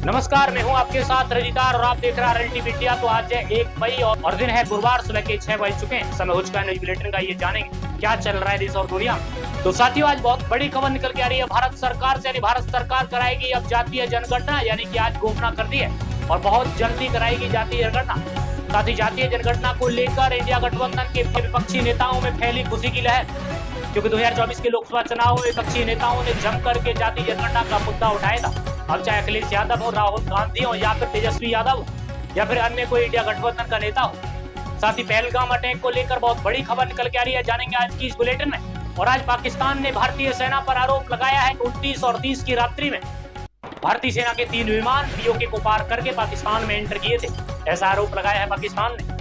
नमस्कार, मैं हूं आपके साथ रजितार और आप देख रहे हैं RLT इंडिया। तो आज है 1 मई और दिन है गुरुवार, सुबह के 6 बज चुके हैं। समय हो चुका है न्यूज बुलेटिन का, ये जानेंगे क्या चल रहा है देश और दुनिया में। तो साथियों, आज बहुत बड़ी खबर निकल के आ रही है भारत सरकार से। यानी भारत सरकार कराएगी अब जातीय जनगणना, यानी कि आज घोषणा कर दी है और बहुत जल्दी कराएगी जातीय जनगणना। साथ ही जातीय जनगणना को लेकर इंडिया गठबंधन के विपक्षी नेताओं में फैली खुशी की लहर, क्योंकि 2024 के लोकसभा चुनाव में विपक्षी नेताओं ने जमकर के जातीय जनगणना का मुद्दा उठाया था। अब चाहे अखिलेश यादव हो, राहुल गांधी हो या फिर तेजस्वी यादव हो या फिर अन्य कोई इंडिया गठबंधन का नेता हो। साथ ही पहलगाम अटैक को लेकर बहुत बड़ी खबर निकल के आ रही है, जानेंगे आज की इस बुलेटिन में। और आज पाकिस्तान ने भारतीय सेना पर आरोप लगाया है 29 और 30 की रात्रि में भारतीय सेना के 3 विमान पीओके को पार करके पाकिस्तान में एंटर किए थे, ऐसा आरोप लगाया है पाकिस्तान ने।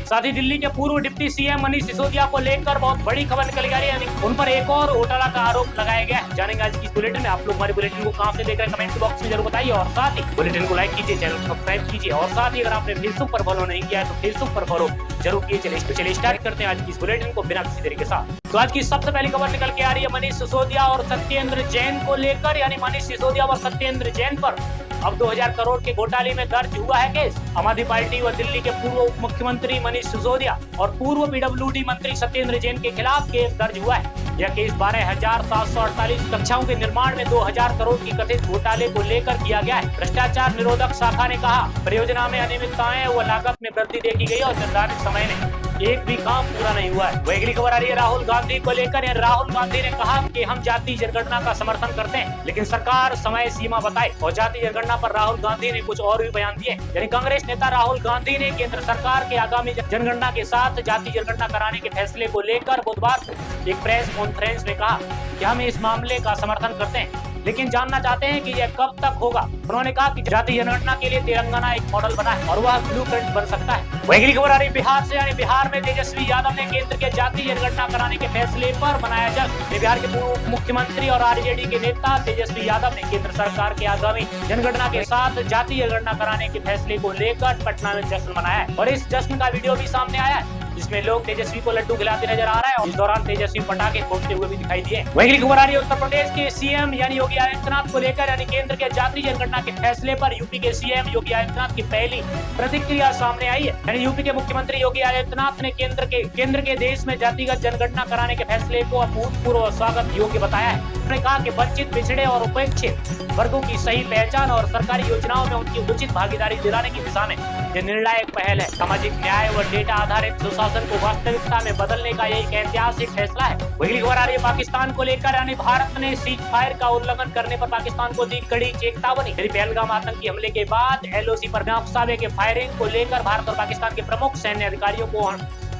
साथ ही दिल्ली के पूर्व डिप्टी सीएम मनीष सिसोदिया को लेकर बहुत बड़ी खबर निकल गई है, उन पर एक और घोटाला का आरोप लगाया गया है। जानेंगे आज की इस बुलेटिन में। आप लोग हमारे बुलेटिन को कहां से देख रहे हैं कमेंट बॉक्स में जरूर बताइए, और साथ ही बुलेटिन को लाइक कीजिए, चैनल को सब्सक्राइब कीजिए, और साथ ही अगर आपने फेसबुक पर फॉलो नहीं किया है तो फेसबुक पर फॉलो जरूर कीजिए। चलिए स्टार्ट करते हैं आज की इस बुलेटिन को बिना किसी देरी के साथ। तो आज की सबसे पहली खबर निकल के आ रही है मनीष सिसोदिया और सत्येंद्र जैन को लेकर, यानी मनीष सिसोदिया और सत्येंद्र जैन पर अब 2000 करोड़ के घोटाले में दर्ज हुआ है केस। आम आदमी पार्टी व दिल्ली के पूर्व उप मुख्यमंत्री मनीष सिसोदिया और पूर्व पीडब्ल्यूडी मंत्री सत्येंद्र जैन के खिलाफ केस दर्ज हुआ है। यह केस 12,748 कक्षाओं के निर्माण में 2000 करोड़ की कथित घोटाले को लेकर किया गया है। भ्रष्टाचार निरोधक शाखा ने कहा, परियोजना में अनियमितताएं व लागत में वृद्धि देखी गई और निर्धारित समय में एक भी काम पूरा नहीं हुआ है। वही अगली खबर आ रही है राहुल गांधी को लेकर। राहुल गांधी ने कहा कि हम जातीय जनगणना का समर्थन करते हैं, लेकिन सरकार समय सीमा बताए। और जातीय जनगणना पर राहुल गांधी ने कुछ और भी बयान दिए। यानी कांग्रेस नेता राहुल गांधी ने केंद्र सरकार के आगामी जनगणना के साथ जातीय जनगणना कराने के फैसले को लेकर बुधवार को एक प्रेस कॉन्फ्रेंस में कहा कि हम इस मामले का समर्थन करते हैं, लेकिन जानना चाहते हैं कि यह कब तक होगा। उन्होंने कहा कि जातीय जनगणना के लिए तेलंगाना एक मॉडल बना है और वह ब्लूप्रिंट बन सकता है। वही अगली खबर आ रही बिहार से। यानी बिहार में तेजस्वी यादव ने केंद्र के जातीय जनगणना कराने के फैसले पर मनाया जश्न। बिहार के पूर्व मुख्यमंत्री और आरजेडी के नेता तेजस्वी यादव ने केंद्र सरकार के आगामी जनगणना के साथ जातीय जनगणना कराने के फैसले को लेकर पटना में जश्न मनाया है, और इस जश्न का वीडियो भी सामने आया है जिसमें लोग तेजस्वी को लड्डू खिलाते नजर आ रहे हैं, और इस दौरान तेजस्वी पटाखे फोड़ते हुए भी दिखाई दिए। वही खबर आ रही है उत्तर प्रदेश के सीएम यानी योगी आदित्यनाथ को लेकर। यानी केंद्र के जातीय जनगणना के फैसले पर यूपी के सीएम योगी आदित्यनाथ की पहली प्रतिक्रिया सामने आई है। यानी यूपी के मुख्यमंत्री योगी आदित्यनाथ ने केंद्र के देश में जातिगत जनगणना कराने के फैसले को अभूतपूर्व स्वागत योग्य बताया है। उन्होंने कहा कि वंचित, पिछड़े और उपेक्षित वर्गों की सही पहचान और सरकारी योजनाओं में उनकी उचित भागीदारी दिलाने की दिशा में यह निर्णायक पहल है। सामाजिक न्याय व डेटा आधारित सुशासन को वास्तविकता में बदलने का यह एक ऐतिहासिक फैसला है। वही खबर आ रही है पाकिस्तान को लेकर। यानी भारत ने सीज फायर का उल्लंघन करने पर पाकिस्तान को दी कड़ी चेतावनी। पहलगाम आतंकी हमले के बाद LOC पर नक्सले के फायरिंग को लेकर भारत और पाकिस्तान के प्रमुख सैन्य अधिकारियों को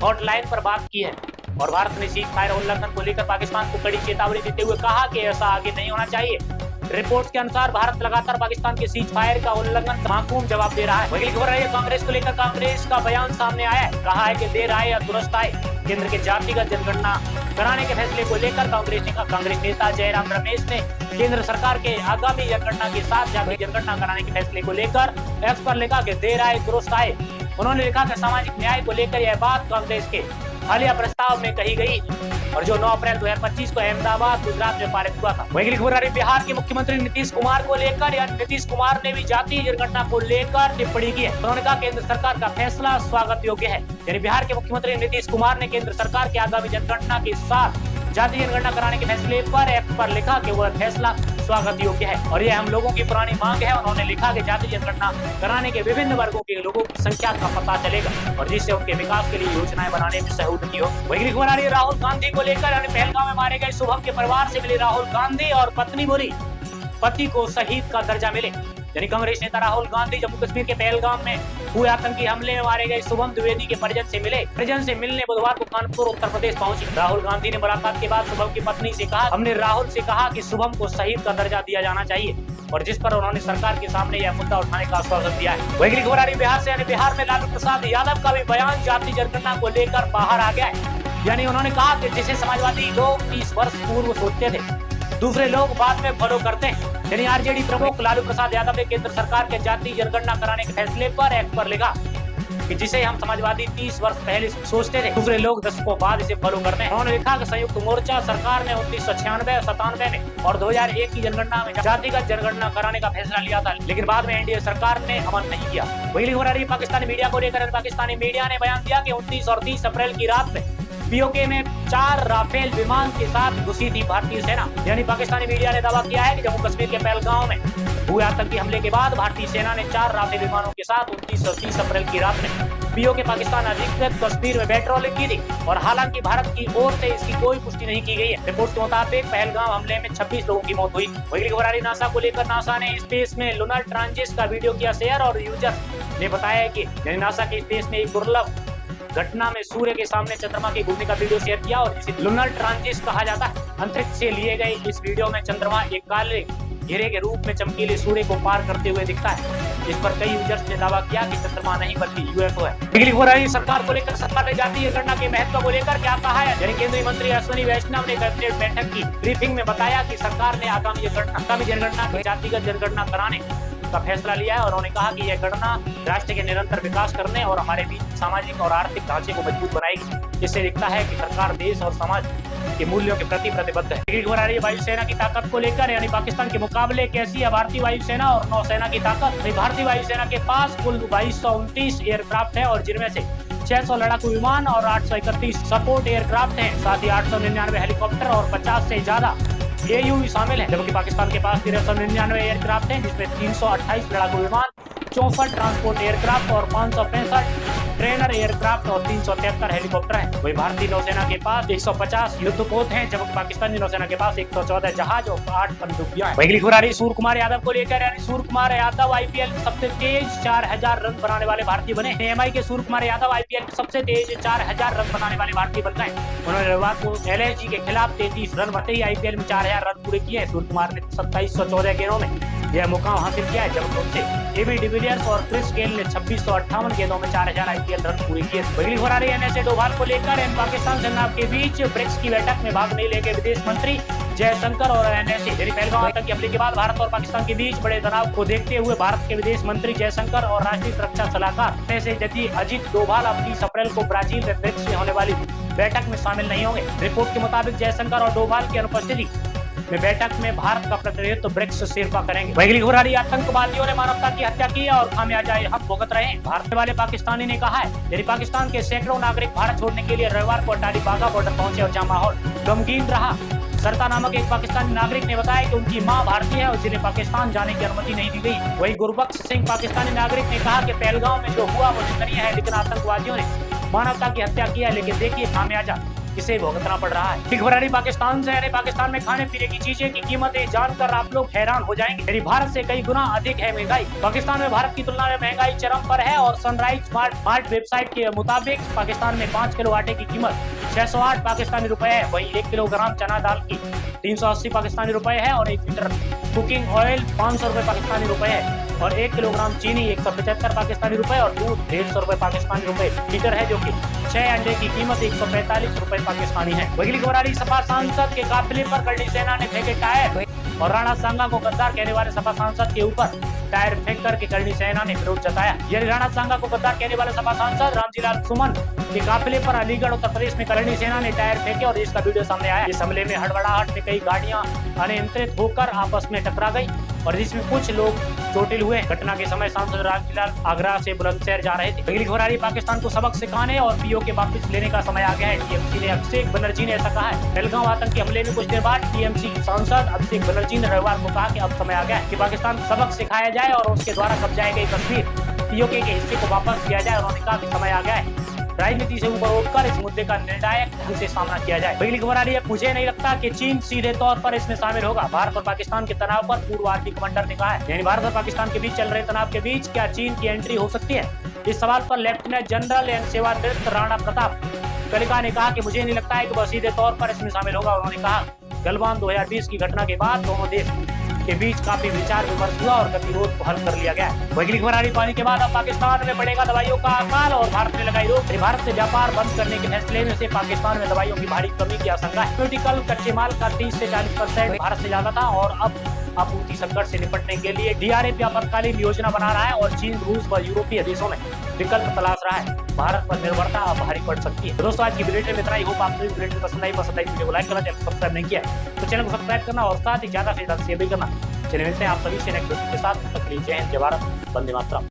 हॉटलाइन पर बात की है, और भारत ने सीज फायर उल्लंघन को लेकर पाकिस्तान को कड़ी चेतावनी देते हुए कहा कि ऐसा आगे नहीं होना चाहिए। रिपोर्ट्स के अनुसार भारत लगातार पाकिस्तान के सीज फायर का उल्लंघन मासूम जवाब दे रहा है। वही खबर है कांग्रेस को लेकर। कांग्रेस का बयान सामने आया है, कहा है कि देर आए या दुरुस्त आए, केंद्र के जातिगत जनगणना कराने के फैसले को लेकर कांग्रेस नेता जयराम रमेश ने केंद्र सरकार के आगामी जनगणना के साथ जातीय जनगणना कराने के फैसले को लेकर एक्स पर लिखा कि देर आए दुरुस्त आए। उन्होंने लिखा कि सामाजिक न्याय को लेकर यह बात कांग्रेस के हालिया प्रस्ताव में कही गई, और जो 9 अप्रैल 2025 को अहमदाबाद गुजरात में पारित हुआ था। वही खबर आ रही बिहार के मुख्यमंत्री नीतीश कुमार को लेकर। यानी नीतीश कुमार ने भी जातीय जनगणना को लेकर टिप्पणी की है। उन्होंने कहा केंद्र सरकार का फैसला स्वागत योग्य है। यानी बिहार के मुख्यमंत्री नीतीश कुमार ने केंद्र सरकार के आगामी जनगणना के साथ जातीय जनगणना कराने के फैसले पर एक्स पर लिखा कि वह फैसला स्वागत योग्य है और यह हम लोगों की पुरानी मांग है। उन्होंने लिखा कि जातीय जनगणना कराने के विभिन्न वर्गों के लोगों की संख्या का पता चलेगा और जिससे उनके विकास के लिए योजनाएं बनाने में सहूलियत हो। वही खबर आ रही है राहुल गांधी को लेकर। यानी पहलगाम में मारे गए शुभम के परिवार से मिले राहुल गांधी और पत्नी बोली पति को शहीद का दर्जा मिले। यानी कांग्रेस नेता राहुल गांधी जम्मू कश्मीर के पहलगाम में हुए आतंकी हमले में मारे गए शुभम द्विवेदी के परिजन से मिलने बुधवार को कानपुर उत्तर प्रदेश पहुंची। राहुल गांधी ने मुलाकात के बाद शुभम की पत्नी से कहा, हमने राहुल से कहा कि शुभम को शहीद का दर्जा दिया जाना चाहिए, और जिस पर उन्होंने सरकार के सामने यह मुद्दा उठाने का आश्वासन दिया है। वही खबर आ रही बिहार से। यानी बिहार में लालू प्रसाद यादव का भी बयान जातीय जनगणना को लेकर बाहर आ गया है। यानी उन्होंने कहा कि जिसे समाजवादी लोग 30 वर्ष पूर्व सोचते थे, दूसरे लोग बाद में फॉलो करते हैं। यानी आरजेडी प्रमुख लालू प्रसाद यादव ने केंद्र सरकार के जातीय जनगणना कराने के फैसले पर एक्स पर लिखा कि जिसे हम समाजवादी 30 वर्ष पहले सोचते थे, दूसरे लोग दशकों बाद इसे फॉलो करते हैं। उन्होंने लिखा कि संयुक्त मोर्चा सरकार ने 1996 97 में और 2001 की जनगणना में जातिगत जनगणना कराने का फैसला लिया था, लेकिन बाद में एनडीए सरकार ने अमल नहीं किया। वही हो रही पाकिस्तानी मीडिया को लेकर पाकिस्तानी मीडिया ने बयान दिया कि 29 और 30 अप्रैल की रात में पीओके में 4 राफेल विमान के साथ घुसी थी भारतीय सेना। यानी पाकिस्तानी मीडिया ने दावा किया है कि जम्मू कश्मीर के पहलगांव में हुए आतंकी हमले के बाद भारतीय सेना ने 4 राफेल विमानों के साथ 29 और 30 अप्रैल की रात में पीओके पाकिस्तान अधिकृत कश्मीर में पेट्रोलिंग की थी, और हालांकि भारत की ओर से इसकी कोई पुष्टि नहीं की गई है। रिपोर्ट के मुताबिक पहलगाम हमले में 26 लोगों की मौत हुई। वही खबर आ रही नासा को लेकर नासा ने स्पेस में लूनर ट्रांजिट का वीडियो किया शेयर, और यूजर ने बताया कि नासा के स्पेस में एक दुर्लभ घटना में सूर्य के सामने चंद्रमा के घूमने का वीडियो शेयर किया, और जिसे लूनर ट्रांजिट कहा जाता है। अंतरिक्ष से लिए गए इस वीडियो में चंद्रमा एक काले घेरे के रूप में चमकीले सूर्य को पार करते हुए दिखता है। इस पर कई यूजर्स ने दावा किया कि चंद्रमा नहीं बल्कि यूएफओ है। बिजली हो रही सरकार को लेकर सरकार ने जातीय गणना के महत्व को लेकर क्या कहा है। यानी केंद्रीय मंत्री अश्विनी वैष्णव ने कैबिनेट बैठक की ब्रीफिंग में बताया कि सरकार ने आगामी जनगणना की जातिगत जनगणना कराने का फैसला लिया है, और उन्होंने कहा कि यह गणना राष्ट्र के निरंतर विकास करने और हमारे बीच सामाजिक और आर्थिक ढांचे को मजबूत बनाएगी। इससे दिखता है कि सरकार देश और समाज के मूल्यों के प्रति प्रतिबद्ध है। वायुसेना की ताकत को लेकर, यानी पाकिस्तान के मुकाबले कैसी है भारतीय वायुसेना और नौसेना की ताकत। भारतीय वायुसेना के पास कुल 2229 एयरक्राफ्ट है, और जिनमें से 600 लड़ाकू विमान और 831 सपोर्ट एयरक्राफ्ट हैं। साथ ही 899 हेलीकॉप्टर और 50 से ज्यादा AUV शामिल है। जबकि पाकिस्तान के पास 1399 एयरक्राफ्ट हैं, जिसमें 328 लड़ाकू विमान, 64 ट्रांसपोर्ट एयरक्राफ्ट और 565 ट्रेनर एयरक्राफ्ट और 373 हेलीकॉप्टर हैं। वही भारतीय नौसेना के पास 150 युद्धपोत हैं, जबकि पाकिस्तानी नौसेना के पास 114 जहाज और 8 पनडुब्बियां हैं। वही खबर सूर्य कुमार यादव को लेकर, यानी सूर्य कुमार यादव IPL सबसे तेज 4000 रन बनाने वाले भारतीय बने। MI के सूर्य कुमार यादव IPL सबसे तेज 4000 रन बनाने वाले भारतीय बन गए। उन्होंने रविवार को LSG के खिलाफ 33 रन बनाते ही IPL में 4000 रन पूरे किए। सूर्य कुमार ने 2714 गेंदों में यह मुकाम हासिल किया है, जबकि उनसे AB डिविलियर्स और क्रिस गेल ने 2658 गेंदों में 4000 IPL रन पूरे किए। बगली हो रही है NSA डोभाल को लेकर, पाकिस्तान सेना के बीच ब्रिक्स की बैठक में भाग नहीं लेंगे विदेश मंत्री जयशंकर और NSA। पहलगाम आतंकी हमले के बाद भारत और पाकिस्तान के बीच बड़े तनाव को देखते हुए भारत के विदेश मंत्री जयशंकर और राष्ट्रीय सुरक्षा सलाहकार NSA अजीत डोभाल अब 30 अप्रैल को ब्राजील में ब्रिक्स में होने वाली बैठक में शामिल नहीं होंगे। रिपोर्ट के मुताबिक जयशंकर और डोभाल की अनुपस्थिति में बैठक में भारत का प्रतिनिधित्व ब्रिक्स शेरपा करेंगे। वही हो रही आतंकवादियों ने मानवता की हत्या की और खामियाजा हम भुगत रहे हैं, भारत वाले पाकिस्तानी ने कहा है। यदि पाकिस्तान के सैकड़ों नागरिक भारत छोड़ने के लिए रविवार को अटारी बाघा बॉर्डर पहुंचे और जहां माहौल गमगीन रहा। सरता नामक एक पाकिस्तानी नागरिक ने बताया कि उनकी मां भारतीय है और जिन्हें पाकिस्तान जाने की अनुमति नहीं दी गई। वही गुरबख्श सिंह पाकिस्तानी नागरिक ने कहा कि पहलगाम में जो हुआ वो निंदनीय है, लेकिन आतंकवादियों ने मानवता की हत्या की है, लेकिन देखिए खामियाजा इसे भुगतना पड़ रहा है। खबर पाकिस्तान से, यानी पाकिस्तान में खाने पीने की चीजें की कीमतें जानकर आप लोग हैरान हो जाएंगे। यानी भारत से कई गुना अधिक है महंगाई। पाकिस्तान में भारत की तुलना में महंगाई चरम पर है, और सनराइज मार्ट वेबसाइट के मुताबिक पाकिस्तान में 5 किलो आटे की कीमत 608 पाकिस्तानी रुपए है। वही 1 किलोग्राम चना दाल की 380 पाकिस्तानी रुपए है, और 1 लीटर कुकिंग ऑयल 500 रुपए पाकिस्तानी रुपए है, और 1 किलोग्राम चीनी 175 पाकिस्तानी रुपए, और दूध 150 रुपए पाकिस्तानी रुपए लीटर है, जो कि 6 अंडे की कीमत 145 रुपए पाकिस्तानी है। वही खबर आ रही सपा सांसद के काफिले पर करनी सेना ने फेंके टायर, और राणा सांगा को गद्दार कहने वाले सपा सांसद के ऊपर टायर फेंक करके करनी सेना ने विरोध जताया। यदि राणा सांगा को गद्दार कहने वाले सपा सांसद रामजीलाल सुमन के काफिले पर अलीगढ़ उत्तर प्रदेश में करनी सेना ने टायर फेंके, और इसका वीडियो सामने आया। इस हमले में हड़बड़ाहट में कई गाड़ियां अनियंत्रित होकर आपस में टकरा गई, और जिसमें कुछ लोग चोटिल हुए। घटना के समय सांसद रामजीलाल आगरा से बुलंदशहर जा रहे थे। अगली खबर आ रही पाकिस्तान को सबक सिखाने और पीओके वापस लेने का समय आ गया है। TMC ने अभिषेक बनर्जी ने ऐसा कहा है। पहलगाम आतंकी हमले में कुछ देर बाद TMC सांसद अभिषेक बनर्जी ने रविवार को कहा कि अब समय आ गया है कि पाकिस्तान सबक सिखाया जाए और उसके द्वारा कब्जाए गए कश्मीर पीओके के हिस्से को वापस किया जाए। उन्होंने कहा कि समय आ गया है राजनीति से ऊपर उठकर इस मुद्दे का निर्णायक ढंग से सामना किया जाए। पहली खबर आ रही है, मुझे नहीं लगता कि चीन सीधे तौर पर इसमें शामिल होगा। भारत और पाकिस्तान के तनाव पर पूर्व आर्मी कमांडर ने कहा है। यानी भारत और पाकिस्तान के बीच चल रहे तनाव के बीच क्या चीन की एंट्री हो सकती है? इस सवाल पर लेफ्टिनेंट जनरल एवं सेवानिवृत्त राणा प्रताप कलिका ने कहा कि मुझे नहीं लगता है कि वह सीधे तौर पर इसमें शामिल होगा। उन्होंने कहा गलवान 2020 की घटना के बाद दोनों देश के बीच काफी विचार विमर्श हुआ और गतिरोध को हल कर लिया गया। वही खबर आ रही, पानी के बाद अब पाकिस्तान में बढ़ेगा दवाइयों का अकाल और भारत ने लगाई रोक। भारत से व्यापार बंद करने के फैसले में से पाकिस्तान में दवाइयों की भारी कमी की आशंका है। मेडिकल कच्चे माल का 30 से 40% भारत से ज्यादा था, और अब आपूर्ति संकट से निपटने के लिए DRF आपातकालीन योजना बना रहा है और चीन, रूस व यूरोपीय देशों में विकल्प तलाश रहा है। भारत पर निर्भरता अब भारी पड़ सकती है। तो दोस्तों आज की बुलेटिन में इतना ही। होप आपको बुलेटिन पसंद आई वीडियो को लाइक करना, चैनल को सब्सक्राइब नहीं किया तो चैनल को सब्सक्राइब करना और साथ ही ज्यादा से ज्यादा शेयर भी करना। चलिए मिलते हैं आप सभी से नेक्स्ट वीडियो के साथ। जय हिंद, जय भारत, वंदे मातरम।